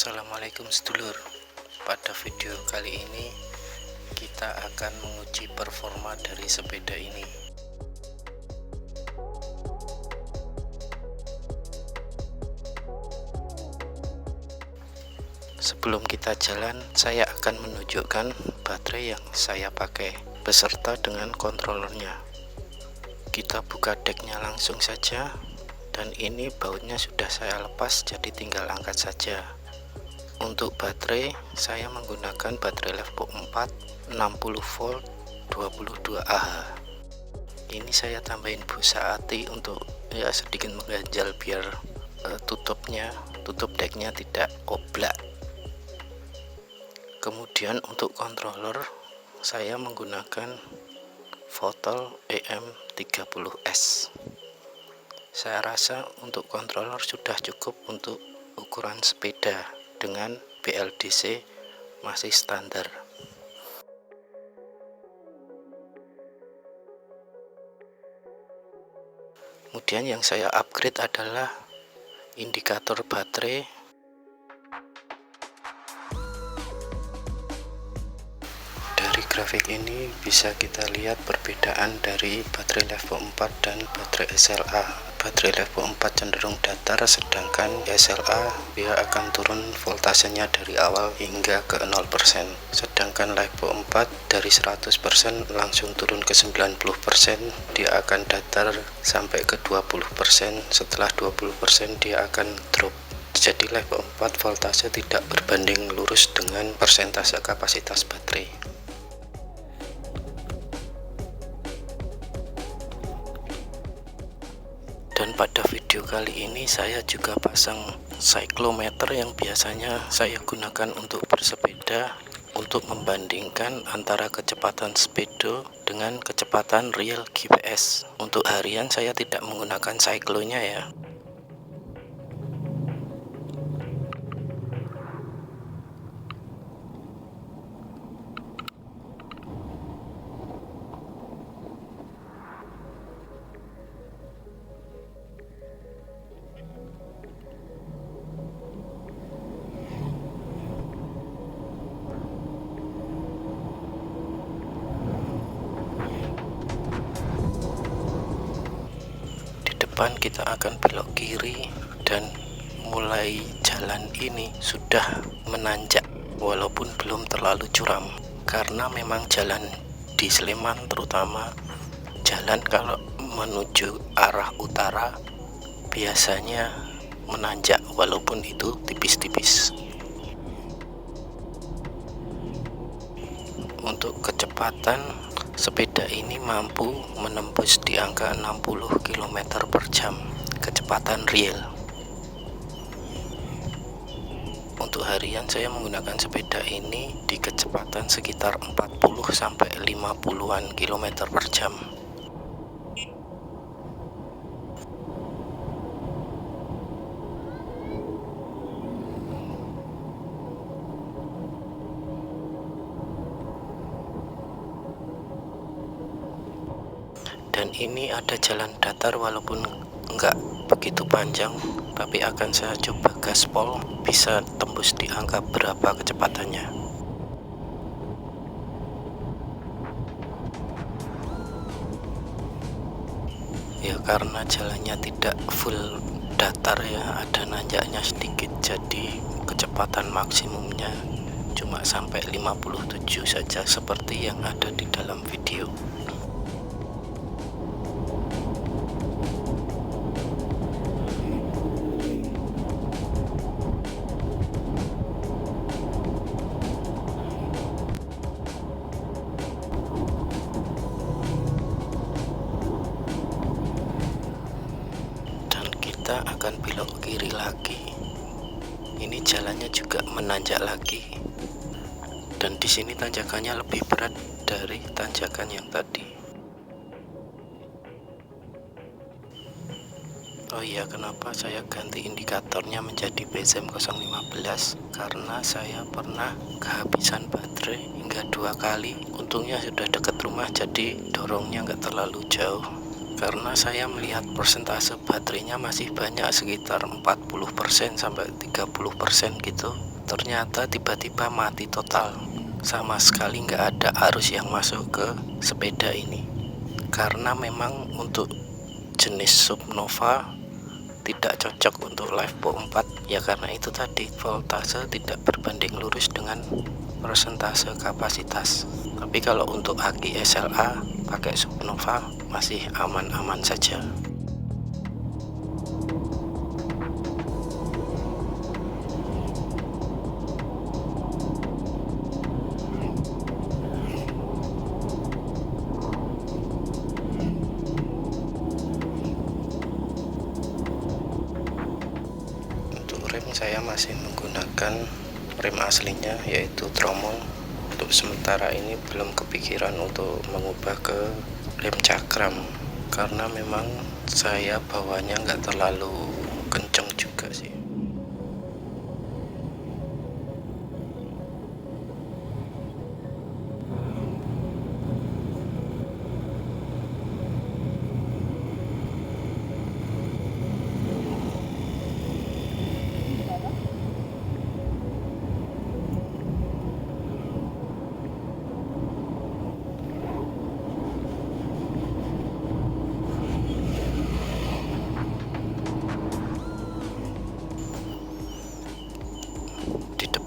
Assalamualaikum sedulur. Pada video kali ini kita akan menguji performa dari sepeda ini. Sebelum kita jalan, saya akan menunjukkan baterai yang saya pakai beserta dengan kontrolernya. Kita buka decknya langsung saja, dan ini bautnya sudah saya lepas, jadi tinggal angkat saja. Untuk baterai, saya menggunakan baterai Levo 4 60 volt 22Ah. Ini saya tambahin busa ati untuk sedikit mengganjal biar tutup decknya tidak oblak. Kemudian untuk controller, saya menggunakan Votel EM30S. Saya rasa untuk controller sudah cukup untuk ukuran sepeda dengan BLDC masih standar. Kemudian yang saya upgrade adalah indikator baterai. Dari grafik ini bisa kita lihat perbedaan dari baterai Levo 4 dan baterai SLA. Baterai Levo 4 cenderung datar, sedangkan SLA dia akan turun voltasenya dari awal hingga ke 0%. Sedangkan Levo 4 dari 100% langsung turun ke 90%, dia akan datar sampai ke 20%. Setelah 20% dia akan drop. Jadi Levo 4 voltase tidak berbanding lurus dengan persentase kapasitas baterai. Dan pada video kali ini saya juga pasang cyclometer yang biasanya saya gunakan untuk bersepeda, untuk membandingkan antara kecepatan speedo dengan kecepatan real GPS. Untuk harian saya tidak menggunakan cyclonya ya. Kita akan belok kiri, dan mulai jalan ini sudah menanjak walaupun belum terlalu curam, karena memang jalan di Sleman, terutama jalan kalau menuju arah utara biasanya menanjak walaupun itu tipis-tipis. Untuk kecepatan, sepeda ini mampu menembus di angka 60 km per jam kecepatan real. Untuk harian saya menggunakan sepeda ini di kecepatan sekitar 40 sampai 50-an km per jam. Dan ini ada jalan datar walaupun enggak begitu panjang, tapi akan saya coba gaspol bisa tembus di angka berapa kecepatannya. Ya karena jalannya tidak full datar ya, ada nanjaknya sedikit, jadi kecepatan maksimumnya cuma sampai 57 saja seperti yang ada di dalam video. Kita akan belok kiri lagi. Ini jalannya juga menanjak lagi, dan di sini tanjakannya lebih berat dari tanjakan yang tadi. Oh iya, kenapa saya ganti indikatornya menjadi BZM 015? Karena saya pernah kehabisan baterai hingga 2 kali. Untungnya sudah dekat rumah, jadi dorongnya nggak terlalu jauh. Karena saya melihat persentase baterainya masih banyak, sekitar 40% sampai 30% gitu. ternyata tiba-tiba mati total, sama sekali nggak ada arus yang masuk ke sepeda ini. Karena memang untuk jenis Supnova tidak cocok untuk Levo 4 ya, karena itu tadi voltase tidak berbanding lurus dengan persentase kapasitas. Tapi kalau untuk aki SLA pakai Supnova masih aman-aman saja. Rem saya masih menggunakan rem aslinya, yaitu tromol. Untuk sementara ini belum kepikiran untuk mengubah ke rem cakram, karena memang saya bawanya nggak terlalu kenceng juga sih.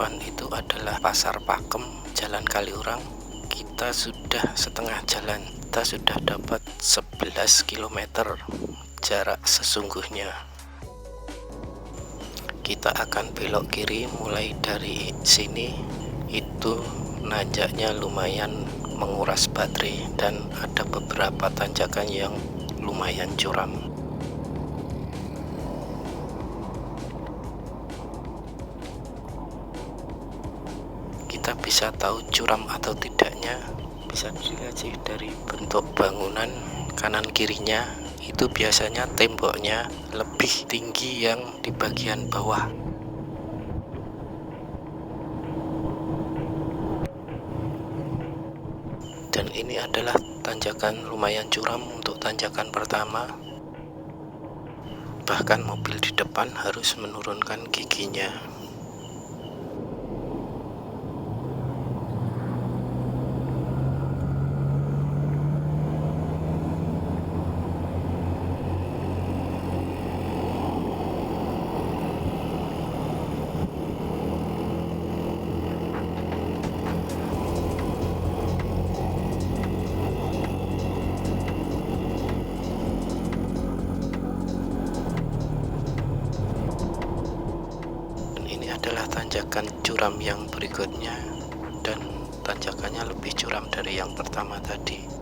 Itu adalah Pasar Pakem, Jalan Kaliurang. Kita sudah setengah jalan, kita sudah dapat 11 km jarak sesungguhnya. Kita akan belok kiri. Mulai dari sini itu nanjaknya lumayan menguras baterai dan ada beberapa tanjakan yang lumayan curam. Kita bisa tahu curam atau tidaknya bisa dilihat sih dari bentuk bangunan kanan kirinya, itu biasanya temboknya lebih tinggi yang di bagian bawah. Dan ini adalah tanjakan lumayan curam untuk tanjakan pertama. Bahkan mobil di depan harus menurunkan giginya. Adalah tanjakan curam yang berikutnya, dan tanjakannya lebih curam dari yang pertama tadi.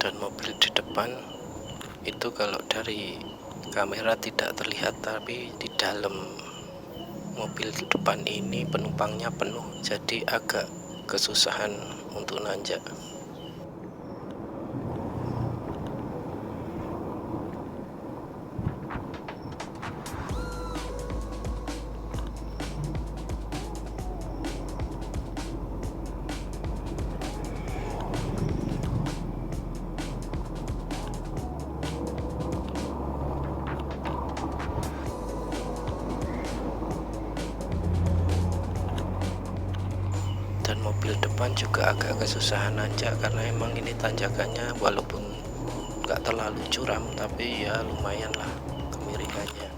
Dan mobil di depan itu kalau dari kamera tidak terlihat, tapi di dalam mobil di depan ini penumpangnya penuh, jadi agak kesusahan untuk nanjak. Dan mobil depan juga agak kesusahan nanjak, karena emang ini tanjakannya walaupun nggak terlalu curam, tapi ya lumayan lah kemiringannya.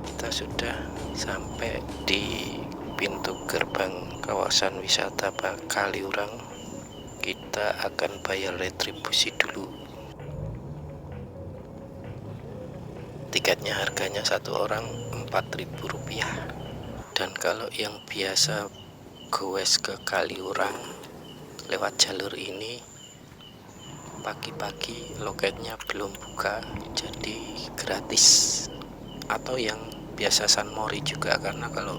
Kita sudah sampai di pintu gerbang kawasan wisata Kaliurang. Kita akan bayar retribusi dulu. Tiketnya harganya satu orang Rp4.000. Dan kalau yang biasa goes ke Kaliurang lewat jalur ini, pagi-pagi loketnya belum buka, jadi gratis. Atau yang biasa San Mori juga, karena kalau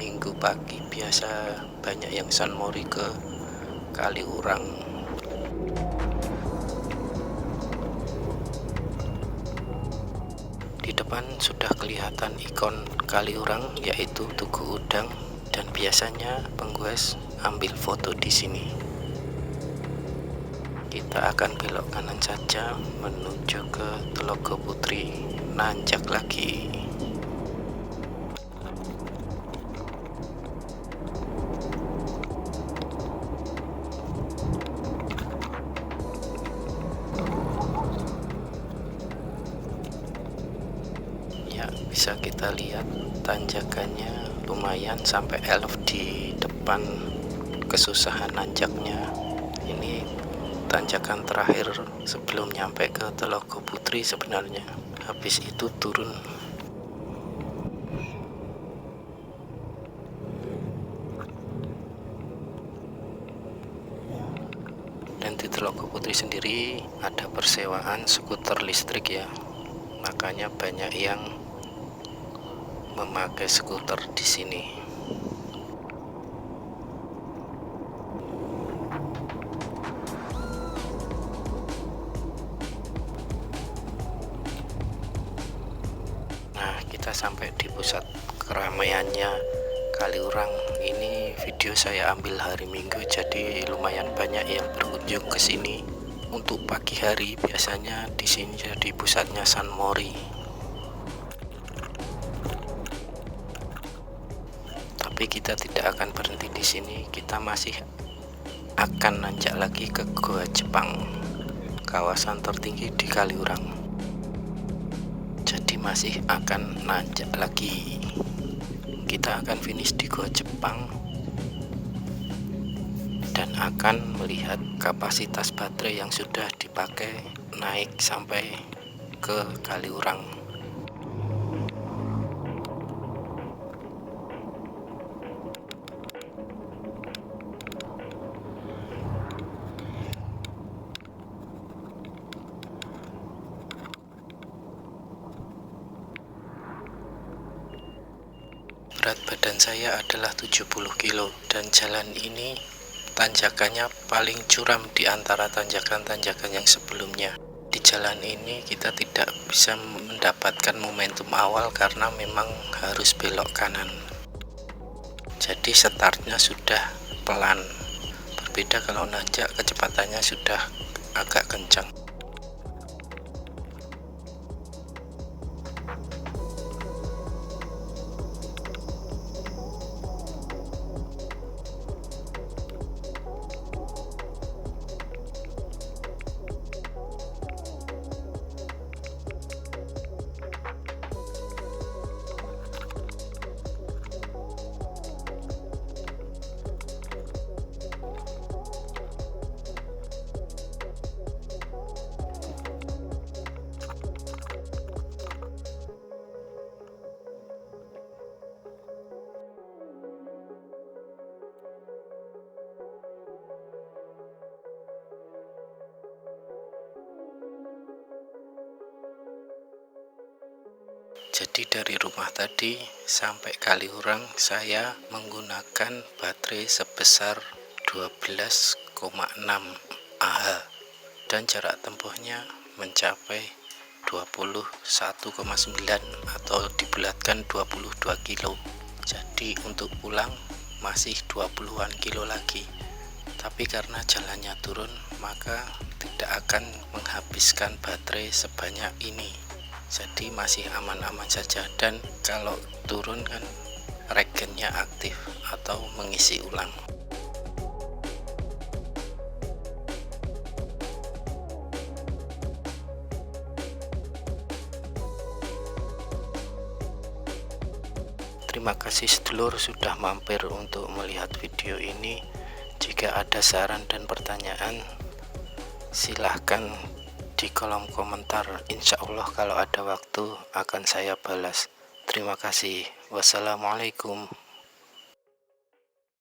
minggu pagi biasa banyak yang San Mori ke Kaliurang. Di depan sudah kelihatan ikon Kaliurang, yaitu Tugu Udang, dan biasanya penggoes ambil foto di sini. Kita akan belok kanan saja menuju ke Telaga Putri, nanjak lagi. Ya, bisa kita lihat tanjakannya lumayan sampai elf di depan, kesusahan nanjaknya. Ini tanjakan terakhir sebelum nyampe ke Telaga Putri sebenarnya. Habis itu turun. Dan di Telaga Putri sendiri ada persewaan skuter listrik ya. Makanya banyak yang memakai skuter di sini. Nah, kita sampai di pusat keramaiannya Kaliurang. Ini video saya ambil hari Minggu, jadi lumayan banyak yang berkunjung ke sini. Untuk pagi hari biasanya di sini jadi pusatnya San Mori. Tapi kita tidak akan berhenti di sini, kita masih akan nanjak lagi ke Goa Jepang, kawasan tertinggi di Kaliurang. Jadi masih akan nanjak lagi. Kita akan finish di Goa Jepang dan akan melihat kapasitas baterai yang sudah dipakai naik sampai ke Kaliurang. Berat badan saya adalah 70 kilo dan jalan ini tanjakannya paling curam di antara tanjakan-tanjakan yang sebelumnya. Di jalan ini kita tidak bisa mendapatkan momentum awal karena memang harus belok kanan. Jadi startnya sudah pelan. Berbeda kalau nanjak, kecepatannya sudah agak kencang. Jadi dari rumah tadi sampai Kaliurang saya menggunakan baterai sebesar 12,6 Ah dan jarak tempuhnya mencapai 21,9 atau dibulatkan 22 kilo. Jadi untuk pulang masih 20-an kilo lagi. Tapi karena jalannya turun, maka tidak akan menghabiskan baterai sebanyak ini. Jadi masih aman-aman saja, dan kalau turun kan regennya aktif atau mengisi ulang. Terima kasih sedulur sudah mampir untuk melihat video ini. Jika ada saran dan pertanyaan, silahkan di kolom komentar. Insya Allah kalau ada waktu akan saya balas. Terima kasih. Wassalamualaikum